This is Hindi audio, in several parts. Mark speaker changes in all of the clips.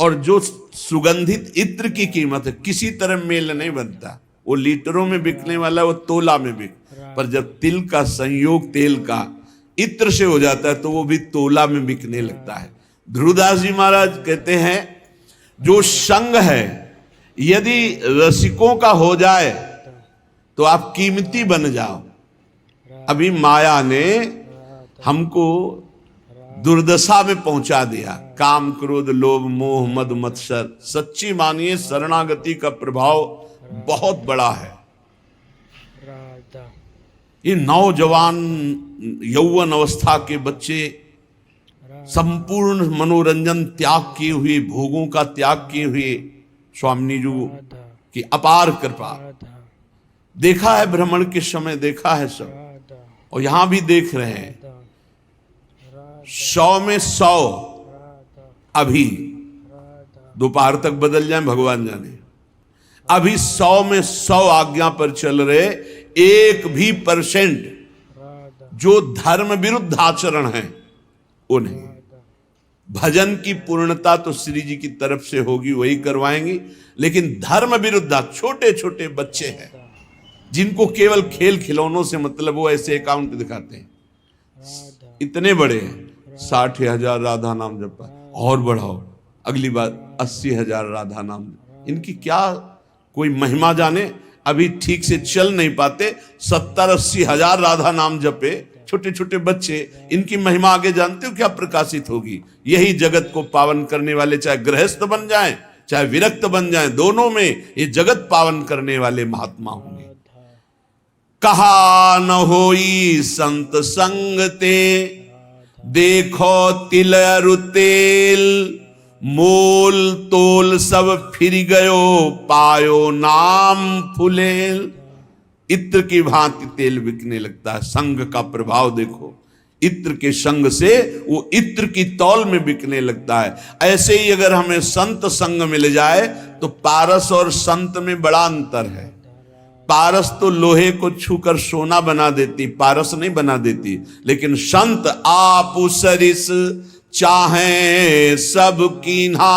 Speaker 1: और जो सुगंधित इत्र की कीमत है किसी तरह मेल नहीं बनता। वो लीटरों में बिकने वाला वो तोला में बिक, पर जब तिल का संयोग तेल का इत्र से हो जाता है तो वो भी तोला में बिकने लगता है। ध्रुवदास जी महाराज कहते हैं जो संग है यदि रसिकों का हो जाए तो आप कीमती बन जाओ। अभी माया ने हमको दुर्दशा में पहुंचा दिया। काम क्रोध लोभ मोह मद मत्सर। सच्ची मानिए शरणागति का प्रभाव बहुत बड़ा है। ये नौजवान यौवन अवस्था के बच्चे संपूर्ण मनोरंजन त्याग किए हुए, भोगों का त्याग किए हुए, स्वामी जी की अपार कृपा। देखा है भ्रमण के समय, देखा है सब, और यहां भी देख रहे हैं। 100 में 100 अभी दोपहर तक बदल जाए भगवान जाने। अभी 100 में 100 आज्ञा पर चल रहे, 1% जो धर्म विरुद्ध आचरण है वो नहीं। भजन की पूर्णता तो श्री जी की तरफ से होगी, वही करवाएंगी, लेकिन धर्म विरुद्ध छोटे छोटे बच्चे हैं जिनको केवल खेल खिलौनों से मतलब, वो ऐसे अकाउंट दिखाते हैं। इतने बड़े हैं, 60,000 राधा नाम जपा, और बढ़ाओ अगली बार 80,000 राधा नाम। इनकी क्या कोई महिमा जाने, अभी ठीक से चल नहीं पाते, 70-80 हजार राधा नाम जपे छोटे छोटे बच्चे। इनकी महिमा आगे जानते हो क्या प्रकाशित होगी? यही जगत को पावन करने वाले, चाहे गृहस्थ बन जाएं चाहे विरक्त बन जाएं, दोनों में ये जगत पावन करने वाले महात्मा होंगे। कहा न होई संत संग ते, देखो तिल अरु तेल, मोल तोल सब फिर गयो, पायो नाम फुलेल। इत्र की भांति तेल बिकने लगता है। संग का प्रभाव देखो, इत्र के संग से वो इत्र की तौल में बिकने लगता है। ऐसे ही अगर हमें संत संग मिल जाए तो पारस और संत में बड़ा अंतर है। पारस तो लोहे को छूकर सोना बना देती, पारस नहीं बना देती, लेकिन संत आप सरिस चाहे सब कीन्हा,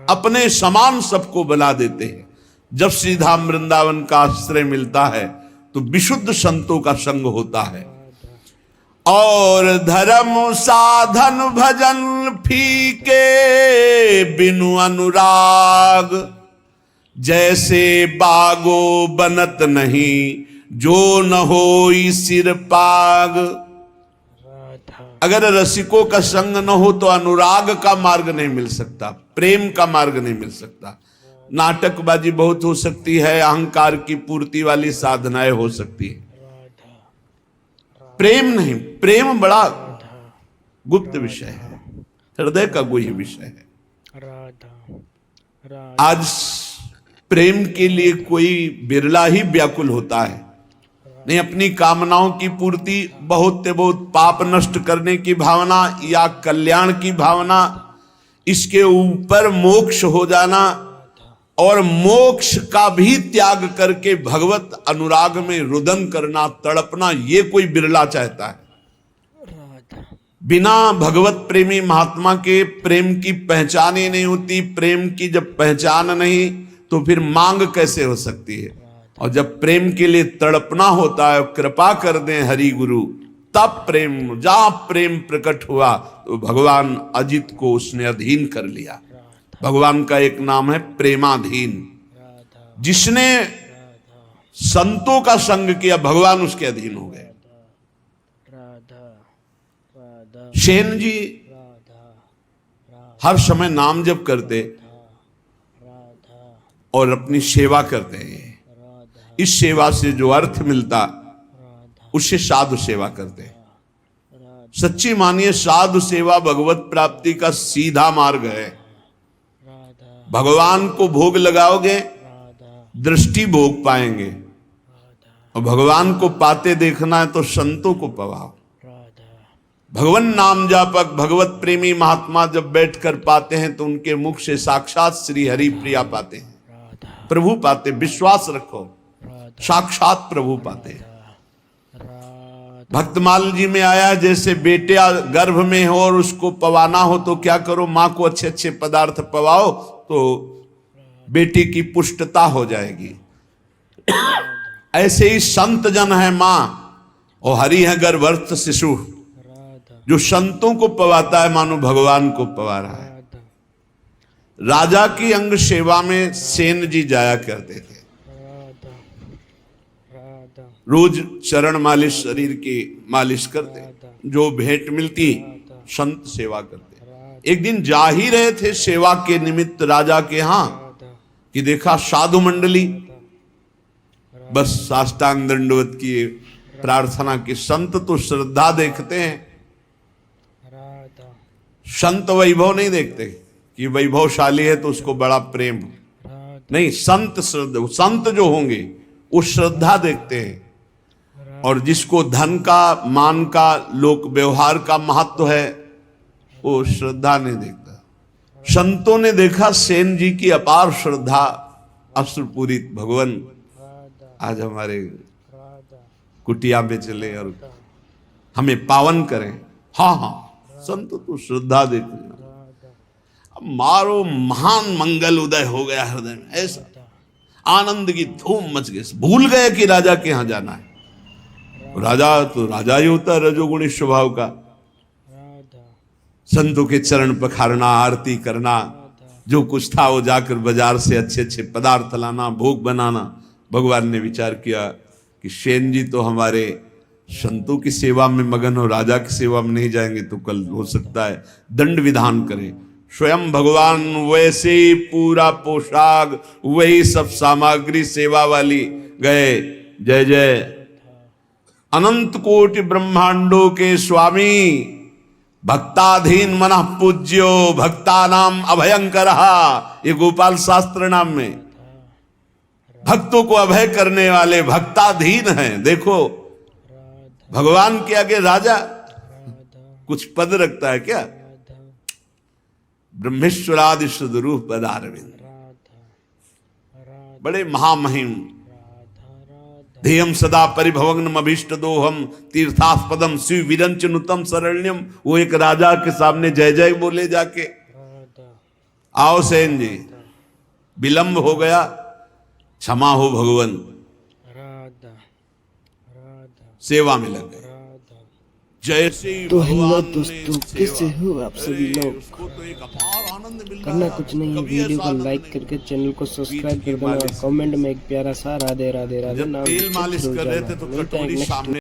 Speaker 1: अपने समान सबको बना देते हैं। जब श्रीधाम वृंदावन का आश्रय मिलता है तो विशुद्ध संतों का संग होता है। और धर्म साधन भजन फीके बिनु अनुराग, जैसे बागो बनत नहीं जो न होई सिर पाग। अगर रसिकों का संग न हो तो अनुराग का मार्ग नहीं मिल सकता, प्रेम का मार्ग नहीं मिल सकता। नाटकबाजी बहुत हो सकती है, अहंकार की पूर्ति वाली साधनाएं हो सकती है, प्रेम नहीं। प्रेम बड़ा गुप्त विषय है, हृदय का गुह्य विषय है। आज प्रेम के लिए कोई बिरला ही व्याकुल होता है। नहीं, अपनी कामनाओं की पूर्ति, बहुत से बहुत पाप नष्ट करने की भावना या कल्याण की भावना, इसके ऊपर मोक्ष हो जाना और मोक्ष का भी त्याग करके भगवत अनुराग में रुदन करना, तड़पना, ये कोई बिरला चाहता है। बिना भगवत प्रेमी महात्मा के प्रेम की पहचान ही नहीं होती। प्रेम की जब पहचान नहीं तो फिर मांग कैसे हो सकती है? और जब प्रेम के लिए तड़पना होता है, कृपा कर दें हरि गुरु, तब प्रेम, जहां प्रेम प्रकट हुआ तो भगवान अजित को उसने अधीन कर लिया। भगवान का एक नाम है प्रेमाधीन। जिसने संतों का संग किया भगवान उसके अधीन हो गए। सेन जी हर समय नाम जप करते और अपनी सेवा करते हैं। इस सेवा से जो अर्थ मिलता उससे साधु सेवा करते हैं। सच्ची मानिए साधु सेवा भगवत प्राप्ति का सीधा मार्ग है। भगवान को भोग लगाओगे, दृष्टि भोग पाएंगे, और भगवान को पाते देखना है तो संतों को पवाओ। भगवान नाम जापक भगवत प्रेमी महात्मा जब बैठकर पाते हैं तो उनके मुख से साक्षात श्री हरि प्रिया पाते हैं, प्रभु पाते। विश्वास रखो, साक्षात प्रभु पाते हैं। भक्तमाल जी में आया, जैसे बेटे गर्भ में हो और उसको पवाना हो तो क्या करो, माँ को अच्छे अच्छे पदार्थ पवाओ तो बेटी की पुष्टता हो जाएगी। ऐसे ही संत जन है माँ और हरि है गर्भस्थ शिशु। जो संतों को पवाता है मानो भगवान को पवा रहा है। राजा की अंग सेवा में सेन जी जाया करते थे। रोज चरण मालिश, शरीर की मालिश करते, जो भेंट मिलती संत सेवा करते। एक दिन जा ही रहे थे सेवा के निमित्त राजा के यहाँ कि देखा साधु मंडली, बस साष्टांग दंडवत की प्रार्थना की। संत तो श्रद्धा देखते हैं, संत वैभव नहीं देखते कि वैभवशाली है तो उसको बड़ा प्रेम नहीं। संत श्रद्धा, संत जो होंगे वो श्रद्धा देखते हैं। और जिसको धन का, मान का, लोक व्यवहार का महत्व है वो श्रद्धा नहीं देखता। संतों ने देखा सेन जी की अपार श्रद्धा, अश्रुपूरित भगवान आज हमारे कुटिया में चले और हमें पावन करें। हाँ हाँ, संत तो श्रद्धा देखते हैं। अब मारो महान मंगल उदय हो गया हृदय में, ऐसा आनंद की धूम मच गई। भूल गए कि राजा के यहाँ जाना है। राजा तो राजा ही होता है, रजोगुणी स्वभाव का। संतों के चरण पखारना, आरती करना, जो कुछ था वो जाकर बाजार से अच्छे अच्छे पदार्थ लाना, भोग बनाना। भगवान ने विचार किया कि सेन जी तो हमारे संतों की सेवा में मगन हो, राजा की सेवा में नहीं जाएंगे तो कल हो सकता है दंड विधान करें। स्वयं भगवान वैसे ही पूरा पोशाक, वही सब सामग्री सेवा वाली गए। जय जय अनंत कोटि ब्रह्मांडों के स्वामी, भक्ताधीन मनः पूज्यो, भक्ता नाम अभयंकरहा। ये गोपाल शास्त्र नाम में भक्तों को अभय करने वाले भक्ताधीन हैं। देखो भगवान के आगे राजा कुछ पद रखता है क्या? ब्रह्मेश्वरादि सुदरूप पदारविंद, बड़े महामहिम। ध्येयम सदा परिभवग्नम अभीष्ट दोहम तीर्थास्पदम शिव विरंच नुतम शरण्यम। वो एक राजा के सामने जय जय बोले जाके। आओ सेन जी, विलंब हो गया, क्षमा हो भगवान। सेवा में लग गए। जैसे
Speaker 2: तो हेलो दोस्तों, कैसे हो आप सभी लोग? करना कुछ नहीं है, वीडियो को लाइक करके चैनल को सब्सक्राइब कर देना और कमेंट में एक प्यारा सा राधे राधे राधे नाम
Speaker 1: तेल मालिश कर रहे थे तो कटोरी सामने